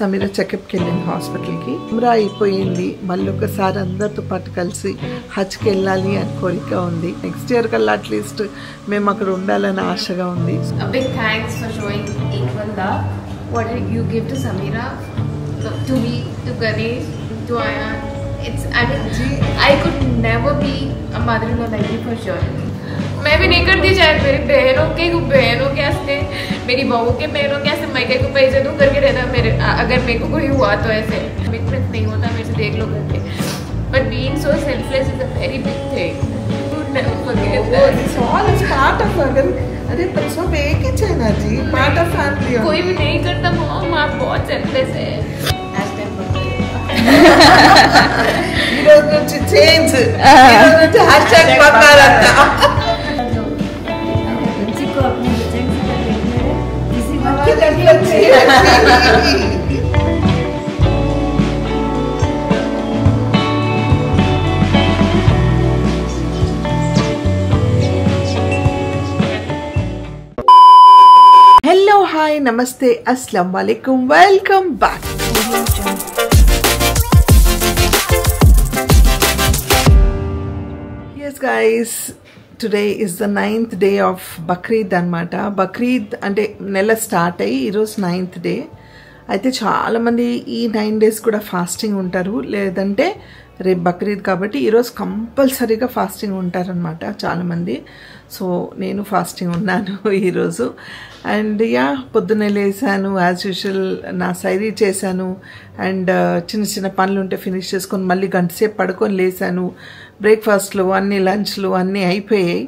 సమీర చెకప్కి వెళ్ళింది హాస్పిటల్కి. ఉమ్రా అయిపోయింది, మళ్ళీ ఒకసారి అందరితో పాటు కలిసి హజ్కి వెళ్ళాలి అని కోరిక ఉంది. నెక్స్ట్ ఇయర్ కల్లా అట్లీస్ట్ మేము అక్కడ ఉండాలని ఆశగా ఉంది. Big thanks for showing equal love. What did you give to Samira, to me, to Ganesh, to Ayan? I could never be a mother-in-law like you for sure. मैं भी नहीं करती शायद मेरी बहनों के हंसते, मेरी बहू के बहनों के हंसते मैके को पैसे दूँ करके रहना मेरे, अगर मेरे को कोई हुआ तो ऐसे कमिटमेंट नहीं होता मेरे से, देख लो करके. But being so selfless is a very big thing. You would never forget that. It's all is part of अगर अरे पर सब एक ही है ना जी, part of family. कोई भी नहीं करता मॉम, आप बहुत selfless है. You don't need to change. You don't need to hashtag पकाराता. Hello, hi, namaste, assalamu alaikum, welcome back. Yes guys, today is the 9th day of Bakrid anamata. Bakrid ante nella start ayi ఈరోజు 9th day. అయితే చాలామంది ఈ 9 days కూడా fasting ఉంటారు, లేదంటే రేపు బక్రీద్ కాబట్టి ఈరోజు కంపల్సరీగా ఫాస్టింగ్ ఉంటారనమాట చాలామంది. సో నేను ఫాస్టింగ్ ఉన్నాను ఈరోజు. అండ్ పొద్దున్నే లేసాను, యాజ్ యూజువల్ నా సైరీ చేశాను, అండ్ చిన్న చిన్న పనులు ఉంటే ఫినిష్ చేసుకొని మళ్ళీ గంట సేపు పడుకొని లేసాను. బ్రేక్ఫాస్ట్లు అన్నీ, లంచ్లు అన్నీ అయిపోయాయి.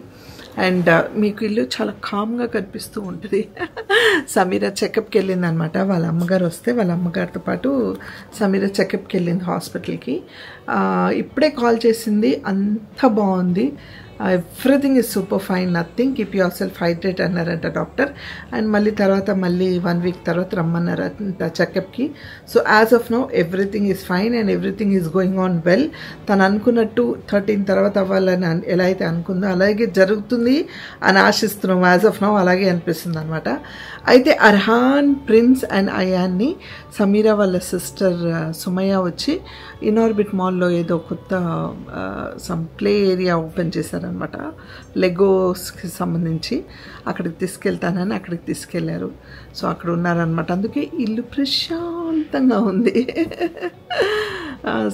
అండ్ మీకు ఇల్లు చాలా కామ్గా కనిపిస్తూ ఉంటుంది. సమీర చెకప్కి వెళ్ళింది అనమాట. వాళ్ళ అమ్మగారు వస్తే వాళ్ళ అమ్మగారితో పాటు సమీర చెకప్కి వెళ్ళింది హాస్పిటల్కి. ఇప్పుడే కాల్ చేసింది, అంత బాగుంది, everything is super fine, nothing, keep yourself hydrate అన్నారంట డాక్టర్. అండ్ మళ్ళీ 1 వీక్ తర్వాత రమ్మన్నారంట చెకప్కి. So as of now everything is fine and everything is going on well. తను అనుకున్నట్టు 13 తర్వాత అవ్వాలని ఎలా అయితే అనుకుందో అలాగే జరుగుతుంది అని ఆశిస్తున్నాం. యాజ్ ఆఫ్ నౌ అలాగే అనిపిస్తుంది అనమాట. అయితే అర్హాన్, ప్రిన్స్ అండ్ అయాన్ని సమీరా వాళ్ళ సిస్టర్ సుమయ్య వచ్చి ఇనార్బిట్ మాల్లో ఏదో కొత్త సమ్ ప్లే ఏరియా ఓపెన్ చేశారనమాట, లెగోస్కి సంబంధించి. అక్కడికి తీసుకెళ్తానని అక్కడికి తీసుకెళ్లారు. సో అక్కడ ఉన్నారనమాట. అందుకే ఇల్లు ప్రశాంతంగా ఉంది.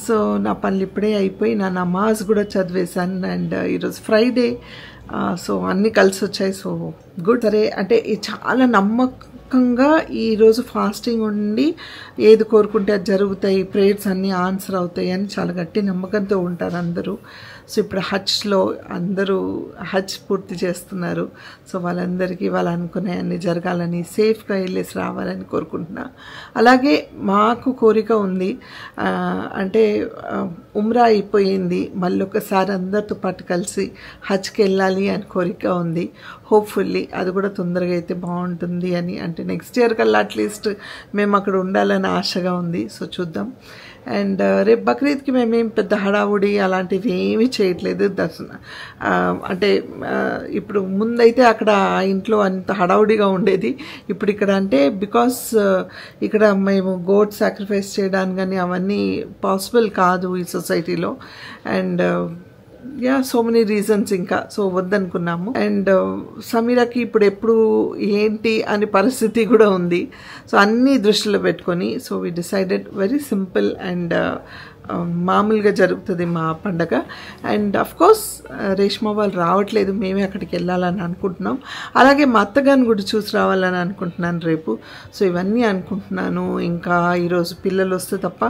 సో నా పనులు ఇప్పుడే అయిపోయి నా నమాజ్ కూడా చదివేశాను. అండ్ ఈరోజు ఫ్రైడే, సో అన్నీ కలిసి వచ్చాయి. So good. సరే, అంటే చాలా నమ్మకంగా ఈరోజు ఫాస్టింగ్ ఉండి ఏది కోరుకుంటే అది జరుగుతాయి, ప్రేయర్స్ అన్నీ ఆన్సర్ అవుతాయి అని చాలా గట్టి నమ్మకంతో ఉంటారు అందరూ. సో ఇప్పుడు హజ్లో అందరూ హజ్ పూర్తి చేస్తున్నారు. సో వాళ్ళందరికీ వాళ్ళు అనుకునే అన్నీ జరగాలని, సేఫ్గా వెళ్ళేసి రావాలని కోరుకుంటున్నా. అలాగే మాకు కోరిక ఉంది, అంటే ఉమ్రా అయిపోయింది, మళ్ళీ ఒకసారి అందరితో పాటు కలిసి హజ్కి వెళ్ళాలి అని కోరిక ఉంది. హోప్ఫుల్లీ అది కూడా తొందరగా అయితే బాగుంటుంది అని, అంటే నెక్స్ట్ ఇయర్ కల్లా అట్లీస్ట్ మేము అక్కడ ఉండాలని ఆశగా ఉంది. సో చూద్దాం. అండ్ రేపు బక్రీద్కి మేమేం పెద్ద హడావుడి అలాంటివి ఏమీ చేయట్లేదు. అంటే ఇప్పుడు ముందైతే అక్కడ ఇంట్లో అంత హడావుడిగా ఉండేది. ఇప్పుడు ఇక్కడ అంటే బికాస్ ఇక్కడ మేము గోట్ సాక్రిఫైస్ చేయడానికి కానీ అవన్నీ పాసిబుల్ కాదు ఈ సొసైటీలో. అండ్ సో మెనీ రీజన్స్, ఇంకా సో వద్దనుకున్నాము. అండ్ సమీరాకి ఇప్పుడు ఎప్పుడు ఏంటి అనే పరిస్థితి కూడా ఉంది. సో అన్నీ దృష్టిలో పెట్టుకొని so we decided very simple and మామూలుగా జరుగుతుంది మా పండగ. అండ్ అఫ్కోర్స్ రేష్మా వాళ్ళు రావట్లేదు, మేమే అక్కడికి వెళ్ళాలని అనుకుంటున్నాం. అలాగే మా అత్తగారిని కూడా చూసి రావాలని అనుకుంటున్నాను రేపు. సో ఇవన్నీ అనుకుంటున్నాను. ఇంకా ఈరోజు పిల్లలు వస్తే తప్ప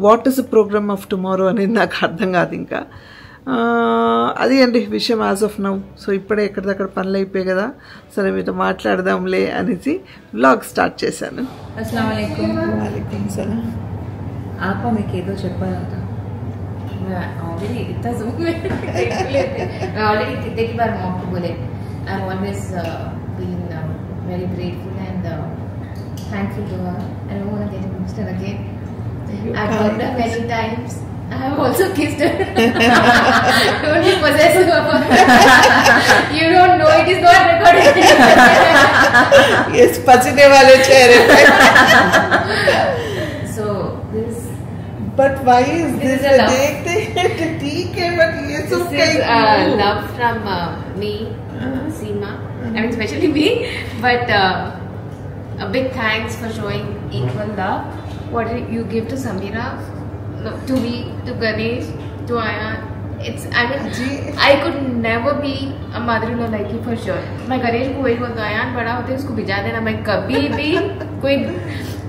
what is the programme of tomorrow అనేది నాకు అర్థం కాదు ఇంకా. అది అండి విషయం యాజ్ ఆఫ్ నౌ. సో ఇప్పుడే ఎక్కడిదక్కడ పనులు అయిపోయాయి కదా, సరే మీతో మాట్లాడదాంలే అనేసి వ్లాగ్ స్టార్ట్ చేశాను. अस्सलाम वालेकुम. वालेकुम सलाम. आपको मैं केदो చెప్పాలంట. मैं ऑलरेडी इतना जूम में मैं ऑलरेडी कितने की बार मॉम को बोले I have always been very grateful and thankful to her. I don't want to get emotional again. I've heard her many times. I have also kissed her. Don't be possessive of her. You don't know, it is not recorded. Yes, पसीने वाले चेहरे पे. But why is This this? is a love. देखते ठीक है but ये सब This is love from me, Seema. I mean, especially me. But a big thanks for showing equal love. What you give to Samira, to me, to Ganesh, to Ayan. I mean, I could never be a mother-in-law like you for sure. मैं गणेश को वही बोलता हूँ, अयान बड़ा होते उसको भिजा देना. मैं कभी भी कोई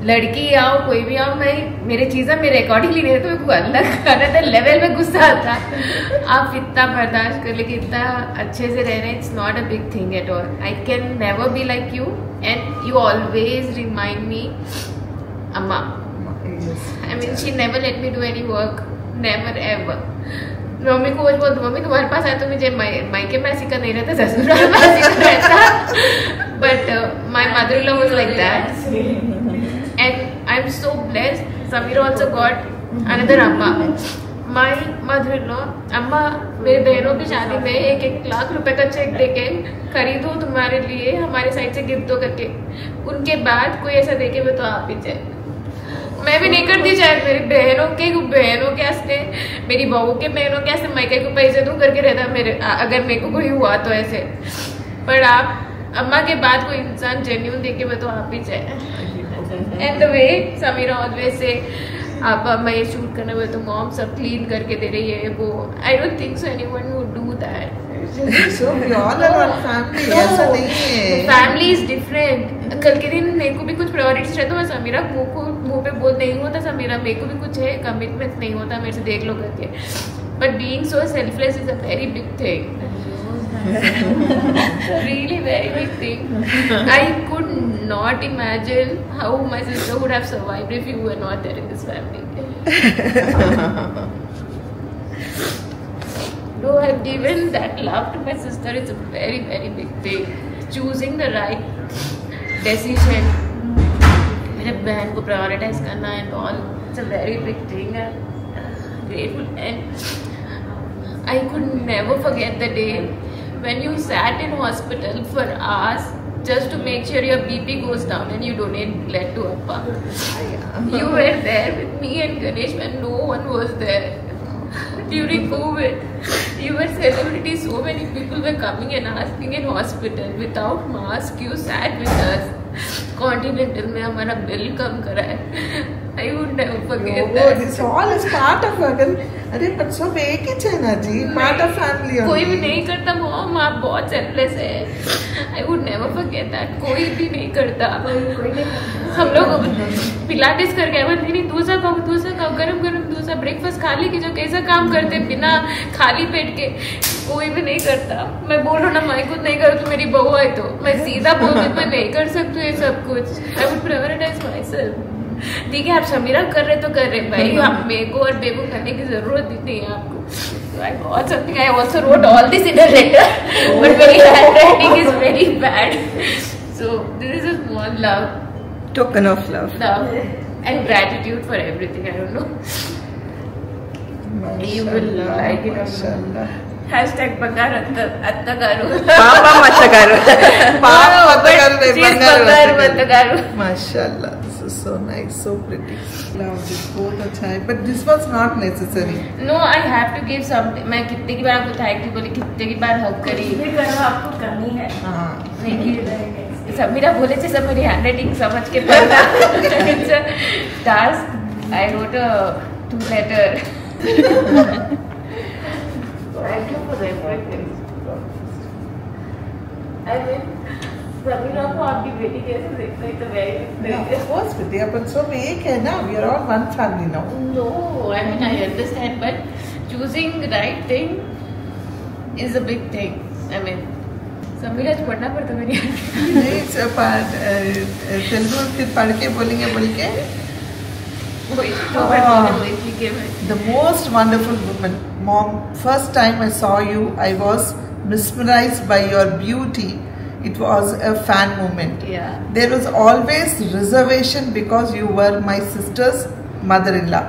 लड़की आओ कोई भी आओ, मैं मेरे चीज़ें मेरे अकॉर्डिंगली नहीं तो कोई अलग कर रहे थे लेवल में गुस्सा आता. आप इतना बर्दाश्त कर लेकिन इतना अच्छे से रह रहे हैं. It's not a big thing at all. I can never be like you and you always remind me अम्मा. I mean, she never let me do any work, never ever. Mummy को बोलती हूँ मम्मी तुम्हारे पास आए तो मुझे मायके में ऐसी का नहीं रहता, ससुराल में ऐसी का रहता. But my mother-in-law was like that, and I'm so blessed. Samira also got another amma. My mother-in-law, अम्मा मेरे बहनों की शादी में 1-1 लाख रुपए का चेक देके खरीदो तुम्हारे लिए हमारे साइड से गिफ्ट दो करके. उनके बाद कोई ऐसा देखे मैं तो आप ही जाए. मैं भी नहीं करती शायद. मेरी बहनों के हंसते, मेरी बहू के बहनों के हंसते मायके को पैसे दूं करके रहता मेरे, अगर मेरे को कोई हुआ तो ऐसे. पर आप अम्मा के बाद कोई इंसान जेन्युइन देखे मैं तो आप ही जाए. And the way Sameera always से आप मैं ये शूट करने में तो मॉम सब क्लीन करके दे रही है वो. I don't think so anyone would do that. So we all are one family. ऐसा नहीं है. Family is different. कल के दिन मेरे को भी कुछ प्रायोरिटीज रहता है. समीरा मुंह पे बोल नहीं होता समीरा मेरे को भी कुछ है कमिटमेंट नहीं होता मेरे से देख लो करके. But being so selfless is a very big thing. Really very big thing. I could not imagine how my sister would have survived if you were not there in this family. Though I've given that love to my sister, it's a very very big thing. Choosing the right decision. मेरे बहन को prioritize करना and all. It's a very big thing. I'm grateful and I could never forget the day when you sat in hospital for hours just to make sure your BP goes down and you donate blood to Appa. You were there with me and Ganesh when no one was there. During COVID, you were celebrity. So many people were coming and asking in hospital without mask. You sat with us. Continental में हमारा bill कम करा है. I would never forget that. This all is part of our. अरे पर सब एक ही है ना जी. Part of family. कोई भी नहीं करता मॉम. आप बहुत सेल्फलेस है. I would never forget that. कोई भी नहीं करता. हम लोग पिलाटेस करके बोलते नहीं डोसा खाओ गरम डोसा ब्रेकफास्ट खा ली कि जो कैसा काम करते बिना खाली पेट के. कोई भी नहीं करता. मैं बोल रहा ना मैं खुद नहीं कर तो मेरी बहू है तो मैं सीधा बोलती मैं नहीं कर सकती ये सब कुछ. I would prioritize myself. ठीक है आप समीरा कर रहे तो कर रहे भाई. आप मेरे को और बेबू करने की जरूरत नहीं है आपको. I got something. I also wrote all this in a letter, but my handwriting is very bad. So this is a small love. Token of love. Love and gratitude for everything. I don't know. You will like it. Mashallah. Hashtag Bangar Attagaru. Papa Matagaru. Papa Matagaru. She's Bangar Attagaru. Mashallah. This is so nice, so pretty. Love this both अच्छा है. But this was not necessary. No, I have to give something. मैं कितने की बार आपको thank you बोली कितने की बार हक करी. ये करना आपको करनी है. हाँ. नहीं सब मेरा बोले थे सब मेरी हैंडराइटिंग समझ के पढ़ना. It's a task. I wrote a 2 letter. Thank you for everything. I mean, Samira को आपकी बेटी कैसे देखते हैं? It's a very big thing. Yeah, of course, Vidya. But so एक है ना. We are all one family now. No, I mean I understand, but choosing the right thing is a big thing. I mean, Samira को पढ़ना पड़ता मेरी. नहीं, तेलुगु फिर पढ़ के बोलेंगे बोल के. The most wonderful woman, Mom. First time I saw you, I was mesmerized by your beauty. It was a fan moment. Yeah. There was always reservation because you were my sister's mother-in-law.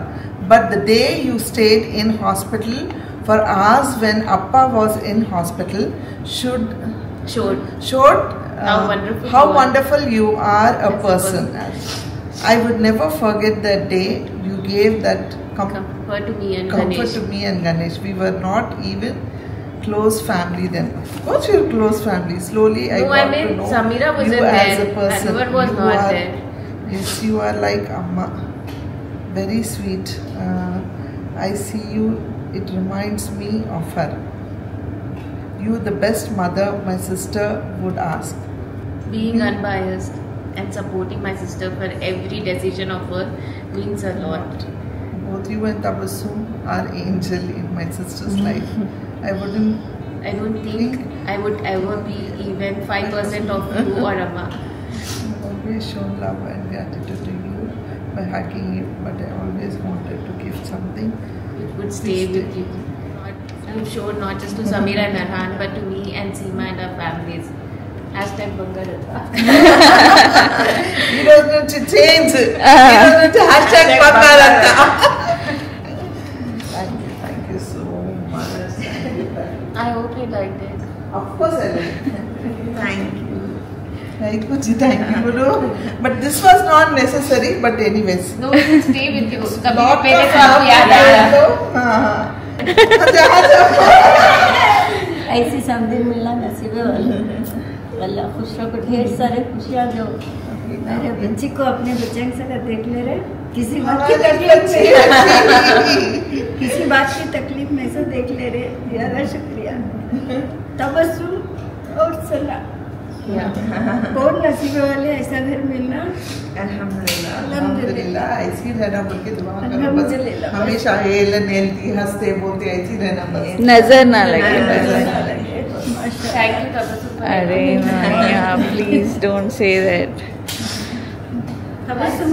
But the day you stayed in hospital for hours when Appa was in hospital showed how wonderful you are a person. I would never forget that day you gave that comfort to me and comfort Ganesh. to me and Ganesh. We were not even close family then. Of course, you're close family. Slowly, I got to know Samira wasn't you there. as a person. Anwar was You not are- there. Yes, you are like Amma. Very sweet. I see you. It reminds me of her. You, the best mother my sister would ask. Being unbiased and supporting my sister for every decision of her means a lot. Both you and Tabassum are angel in my sister's life. I I don't think I would ever be even 5% of you or Amma. I've always shown love and gratitude to you by hugging you, but I always wanted to give something. It would stay with you. You've shown not just to Samira and Arhan, but to me and Seema and our families. Hashtag Bangarata. You don't need to change it. You don't need to hashtag Bangarata. Thank you so much. Thank you. I hope you liked it. Of course I will. Thank you. Thank you, Guru. But this was not necessary, but anyways. No, it will stay with you. कभी Lot पहले of तो आपको याद love आया. तो, हाँ. ऐसी समझे मिलना नसीब है अल्लाह खुश रखो ढेर सारे खुशियाँ दो मेरे बच्ची को अपने बच्चे से देख ले रहे किसी बात की तकलीफ किसी बात की तकलीफ में से देख ले रहे ज़्यादा शुक्रिया तबस्सुम और सलाह कौन नसीब वाले ऐसा घर मिलना अल्हम्दुलिल्लाह ऐसी रहना बोल के दुआ करो बस अल्हम्दुलिल्लाह। हमेशा हेलन हेल्थी हंसते बोलते ऐसी रहना बस नजर ना लगे Thank you, Tabassum. अरे मानिया please don't say that Tabassum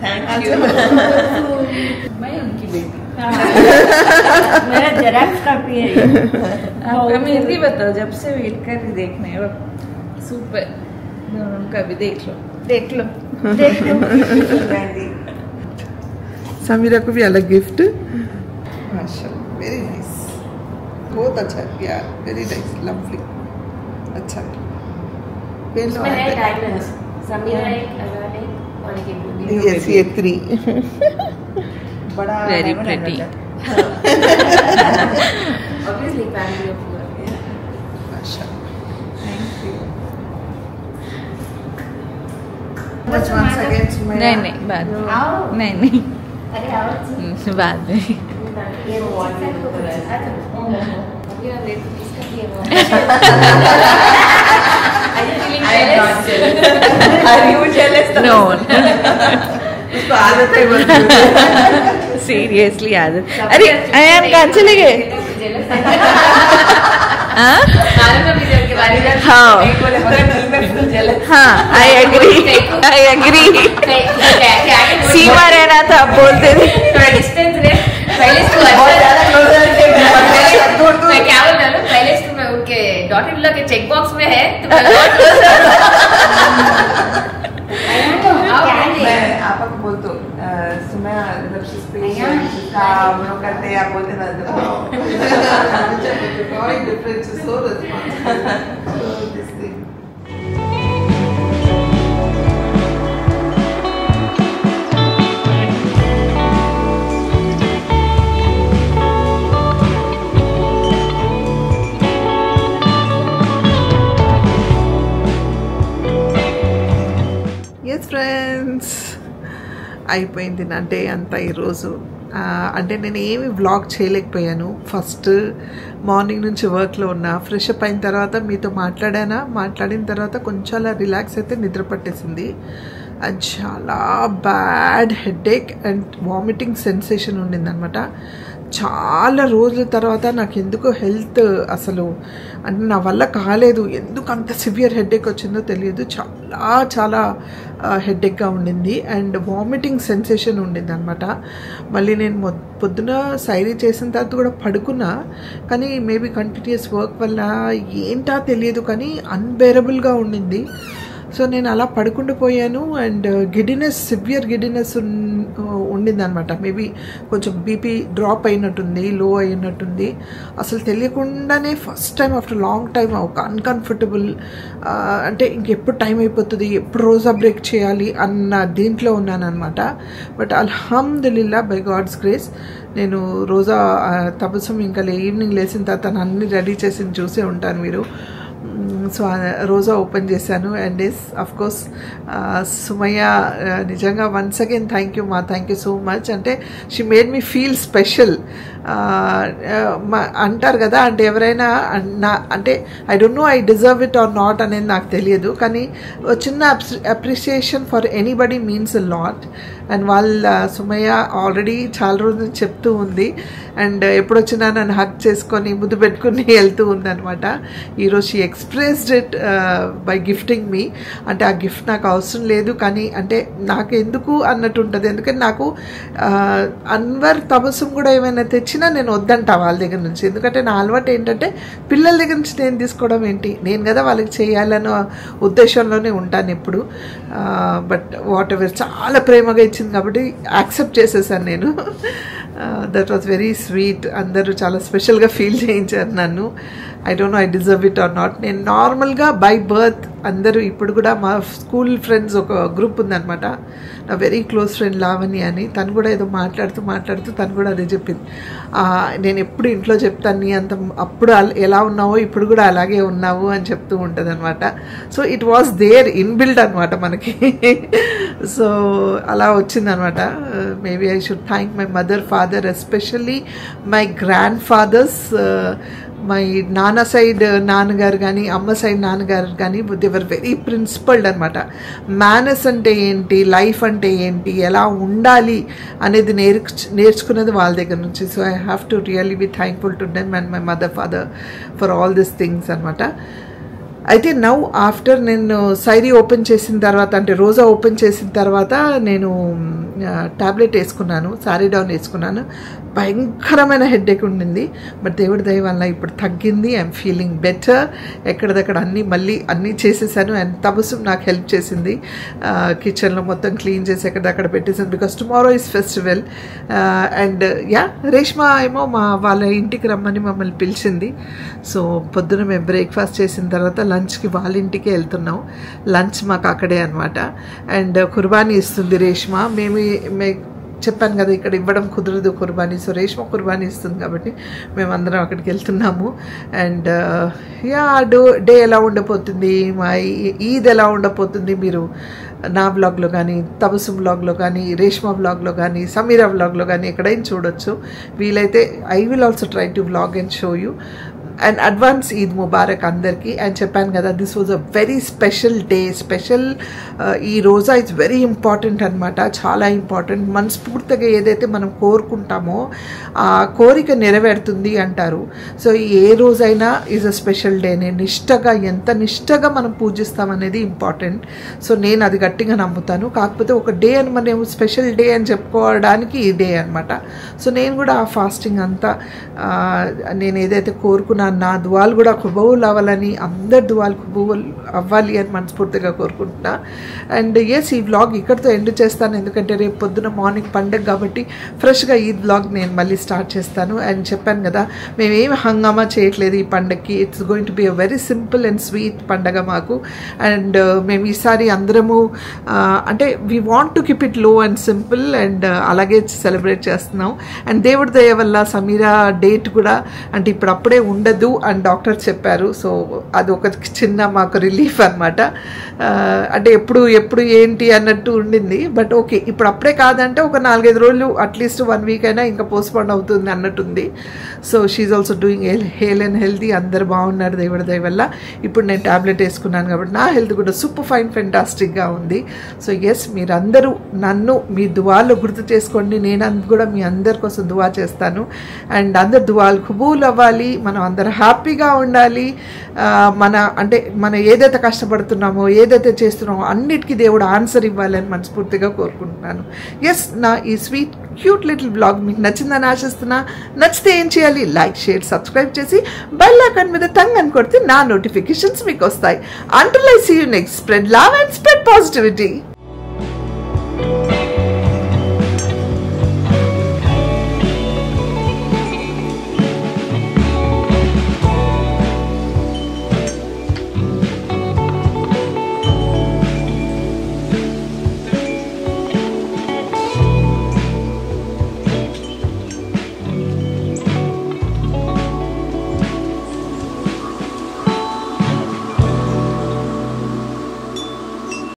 thank you मैं उनकी बेटी मेरा जेरॉक्स कॉपी है ये। आपका मेहंदी बताओ जब से वेट कर रही देखने सुपर दोनों का भी देख लो समीरा को भी अलग गिफ्ट माशाल्लाह वेरी नाइस बहुत अच्छा यार वेरी नाइस लवली अच्छा उसमें है diamonds. Samira एक, Arhan एक और एक Indu. यस ये 3 बड़ा very pretty Obviously, family of yours. माशाल्लाह thank you once again Sumayya. नहीं नहीं बाद में नहीं नहीं अरे आओ बाद में ये वाटर अभी आप देख किसका किया हुआ है? Are you jealous? No. उसको आदत है बस Seriously आदत अरे आयान कहाँ चले गए हाँ हाँ हाँ आई एग्री सीमा रहना था आप बोलते थे थोड़ा डिस्टेंस रहे पहले तो मैं क्या बोल रहा हूँ पहले तो मैं उनके डॉट इन लॉ के चेक बॉक्स में है तो मैं बहुत मैं आपको बोलते सुमैया जब स्पेशल काम लोग करते हैं आप बोलते ना difference so responsible this thing yes friends అయిపోయింది నా డే అంతా ఈరోజు అంటే నేను ఏమి వ్లాగ్ చేయలేకపోయాను ఫస్ట్ మార్నింగ్ నుంచి వర్క్లో ఉన్నా ఫ్రెష్ అప్ అయిన తర్వాత మీతో మాట్లాడిన తర్వాత కొంచెం అలా రిలాక్స్ అయితే నిద్ర పట్టేసింది అండ్ చాలా bad headache and vomiting sensation ఉండిందనమాట చాలా రోజుల తర్వాత నాకు ఎందుకో హెల్త్ అసలు అంటే నా వల్ల కాలేదు ఎందుకు అంత సివియర్ హెడేక్ వచ్చిందో తెలియదు చాలా హెడేక్గా ఉండింది అండ్ వామిటింగ్ సెన్సేషన్ ఉండింది అనమాట మళ్ళీ నేను పొద్దున సైరీ చేసిన తర్వాత కూడా పడుకున్నా కానీ మేబీ కంటిన్యూస్ వర్క్ వల్ల ఏంటా తెలియదు కానీ అన్బేరబుల్గా ఉండింది సో నేను అలా పడుకుండిపోయాను. అండ్ గిడినెస్, సివియర్ గిడినెస్ ఉండిందనమాట. మేబీ కొంచెం బీపీ డ్రాప్ అయినట్టుంది, లో అయినట్టుంది. అసలు తెలియకుండానే first time after long time ఒక అన్కంఫర్టబుల్, అంటే ఇంకెప్పుడు టైం అయిపోతుంది, ఎప్పుడు రోజా బ్రేక్ చేయాలి అన్న దీంట్లో ఉన్నానమాట. బట్ అల్హమ్దులిల్లా బై గాడ్స్ గ్రేస్ నేను రోజా తపస్సు ఇంకా ఈవినింగ్ లేచిన తర్వాత అన్ని రెడీ చేసి చూసే ఉంటాను మీరు. సో రోజా ఓపెన్ చేశాను. And is of course Sumayya నిజంగా once again thank you so much. అంటే she made me feel special అంటారు కదా, అంటే ఎవరైనా అంటే I don't know I deserve it or not అనేది నాకు తెలియదు, కానీ చిన్న appreciation for anybody means a lot. And వాళ్ళ సుమయ్య ఆల్రెడీ చాలా రోజుల నుంచి చెప్తూ ఉంది. అండ్ ఎప్పుడు వచ్చినా నన్ను హగ్ చేసుకొని ముద్దు పెట్టుకుని వెళ్తూ ఉందనమాట. ఈరోజు she expressed it by gifting me. అంటే ఆ గిఫ్ట్ నాకు అవసరం లేదు, కానీ అంటే నాకు ఎందుకు అన్నట్టు ఉంటుంది. ఎందుకంటే నాకు అన్వర్ తబస్సుం కూడా ఏమైనా తెచ్చినా నేను వద్దంటా వాళ్ళ దగ్గర నుంచి. ఎందుకంటే నా అలవాటు ఏంటంటే పిల్లల దగ్గర నుంచి నేను తీసుకోవడం ఏంటి, నేను కదా వాళ్ళకి చేయాలన్న ఉద్దేశంలోనే ఉంటాను ఎప్పుడు. బట్ వాట్ ఎవర్ చాలా ప్రేమగా ఇచ్చింది కాబట్టి యాక్సెప్ట్ చేసేసాను నేను. That was very sweet. అందరూ చాలా స్పెషల్గా ఫీల్ చేయించారు నన్ను. I don't know I deserve it or not. నేను నార్మల్గా బై బర్త్ అందరూ ఇప్పుడు కూడా మా స్కూల్ ఫ్రెండ్స్ ఒక గ్రూప్ ఉందన్నమాట, నా వెరీ క్లోజ్ ఫ్రెండ్ లావణి అని. తను కూడా ఏదో మాట్లాడుతూ తను కూడా అదే చెప్పింది. నేను ఎప్పుడు ఇంట్లో చెప్తాను నీ అంత అప్పుడు ఎలా ఉన్నావో ఇప్పుడు కూడా అలాగే ఉన్నావు అని చెప్తూ ఉంటుంది అనమాట. So it was there inbuilt అనమాట మనకి. సో అలా వచ్చిందనమాట. Maybe I should thank my mother, father, especially my grandfathers. My నాన్న సైడ్ నాన్నగారు కానీ అమ్మ సైడ్ నాన్నగారు కానీ దేవర్ వెరీ ప్రిన్సిపల్డ్ అనమాట. మేనర్స్ అంటే ఏంటి, లైఫ్ అంటే ఏంటి, ఎలా ఉండాలి అనేది నేర్చుకున్నది వాళ్ళ దగ్గర నుంచి. So I have to really be thankful to them and my mother, father for all these things అనమాట. అయితే నౌ ఆఫ్టర్ నేను సైరీ ఓపెన్ చేసిన తర్వాత, అంటే రోజా ఓపెన్ చేసిన తర్వాత నేను టాబ్లెట్ వేసుకున్నాను, సారీ డౌన్ వేసుకున్నాను. భయంకరమైన హెడ్ఏక్ ఉండింది. బట్ దేవుడి దయ వల్ల ఇప్పుడు తగ్గింది. I'm feeling better. ఎక్కడిదక్కడ అన్నీ చేసేసాను. అండ్ తబస్సు నాకు హెల్ప్ చేసింది. కిచెన్లో మొత్తం క్లీన్ చేసి ఎక్కడిదక్కడ పెట్టేసాను. Because tomorrow is festival. And Reshma ఏమో వాళ్ళ ఇంటికి రమ్మని మమ్మల్ని పిలిచింది. సో పొద్దున మేము బ్రేక్ఫాస్ట్ చేసిన తర్వాత లంచ్కి వాళ్ళ ఇంటికి వెళ్తున్నాం. లంచ్ మాకు అక్కడే అనమాట. అండ్ కుర్బానీ ఇస్తుంది రేష్మా. మేము చెప్పాను కదా ఇక్కడ ఇవ్వడం కుదరదు కుర్బానీ. సో రేష్మ కుర్బానీ ఇస్తుంది కాబట్టి మేమందరం అక్కడికి వెళ్తున్నాము. అండ్ డే ఎలా ఉండబోతుంది, మా ఈద్ ఎలా ఉండబోతుంది మీరు నా బ్లాగ్లో కానీ, తబస్సు బ్లాగ్లో కానీ, రేష్మా బ్లాగ్లో కానీ, సమీరా బ్లాగ్లో కానీ ఎక్కడైనా చూడొచ్చు. వీలైతే I will also try to blog and show you. And advance Eid Mubarak అందరికీ. అండ్ చెప్పాను కదా this was a very special day. ఈ రోజా ఇట్స్ వెరీ ఇంపార్టెంట్ అనమాట, చాలా ఇంపార్టెంట్. మనస్ఫూర్తిగా ఏదైతే మనం కోరుకుంటామో ఆ కోరిక నెరవేరుతుంది అంటారు. సో ఏ రోజైనా ఈజ్ అ స్పెషల్ డే. ఎంత నిష్టగా మనం పూజిస్తామనేది ఇంపార్టెంట్. సో నేను అది గట్టిగా నమ్ముతాను. కాకపోతే ఒక డే అని మనం స్పెషల్ డే అని చెప్పుకోవడానికి ఈ డే అనమాట. సో నేను కూడా ఆ ఫాస్టింగ్ అంతా నేను ఏదైతే కోరుకున్నాను, నా దువాలు కూడా ఖుబూల్ అవ్వాలని, అందరి దువాలు ఖుబూల్ అవ్వాలి అని మనస్ఫూర్తిగా కోరుకుంటున్నా. అండ్ ఎస్ ఈ వ్లాగ్ ఇక్కడితో ఎండ్ చేస్తాను. ఎందుకంటే రేపు పొద్దున మార్నింగ్ పండగ కాబట్టి ఫ్రెష్గా ఈ వ్లాగ్ నేను మళ్ళీ స్టార్ట్ చేస్తాను. అండ్ చెప్పాను కదా మేమేమి హంగామా చేయట్లేదు ఈ పండగకి. It's going to be a very simple and sweet పండగ మాకు. అండ్ మేము ఈసారి అందరము అంటే we want to keep it లో అండ్ సింపుల్ అండ్ అలాగే సెలబ్రేట్ చేస్తున్నాం. అండ్ దేవుడి దయ వల్ల సమీరా డేట్ కూడా అంటే ఇప్పుడు అప్పుడే ఉండదు అని డాక్టర్ చెప్పారు. సో అది ఒక చిన్న మాకు రిలీఫ్ అనమాట. అంటే ఎప్పుడు ఏంటి అన్నట్టు ఉండింది. బట్ ఓకే ఇప్పుడు అప్పుడే కాదంటే ఒక 4-5 రోజులు అట్లీస్ట్ 1 వీక్ అయినా ఇంకా పోస్ట్పోన్ అవుతుంది అన్నట్టుంది. So she also doing well and healthy. అందరు బాగున్నారు దేవుడి దయ వల్ల. ఇప్పుడు నేను ట్యాబ్లెట్ వేసుకున్నాను కాబట్టి నా హెల్త్ కూడా సూపర్ ఫైన్ ఫెంటాస్టిక్గా ఉంది. సో ఎస్ మీరందరూ నన్ను మీ దువాల్లో గుర్తు చేసుకోండి. నేను కూడా మీ అందరి కోసం దువా చేస్తాను. అండ్ అందరు దువాలు ఖుబూల్ అవ్వాలి. మనం అందరం అందరు హ్యాపీగా ఉండాలి. మన ఏదైతే కష్టపడుతున్నామో ఏదైతే చేస్తున్నామో అన్నిటికీ దేవుడు ఆన్సర్ ఇవ్వాలని మనస్ఫూర్తిగా కోరుకుంటున్నాను. ఎస్, నా ఈ స్వీట్ క్యూట్ లిటిల్ బ్లాగ్ మీకు నచ్చిందని ఆశిస్తున్నా. నచ్చితే ఏం చేయాలి? లైక్, షేర్, సబ్స్క్రైబ్ చేసి బెల్ ఐకాన్ మీద టంగ్ అని కొడితే నా నోటిఫికేషన్స్ మీకు వస్తాయి. Until I see you next, spread love and spread positivity.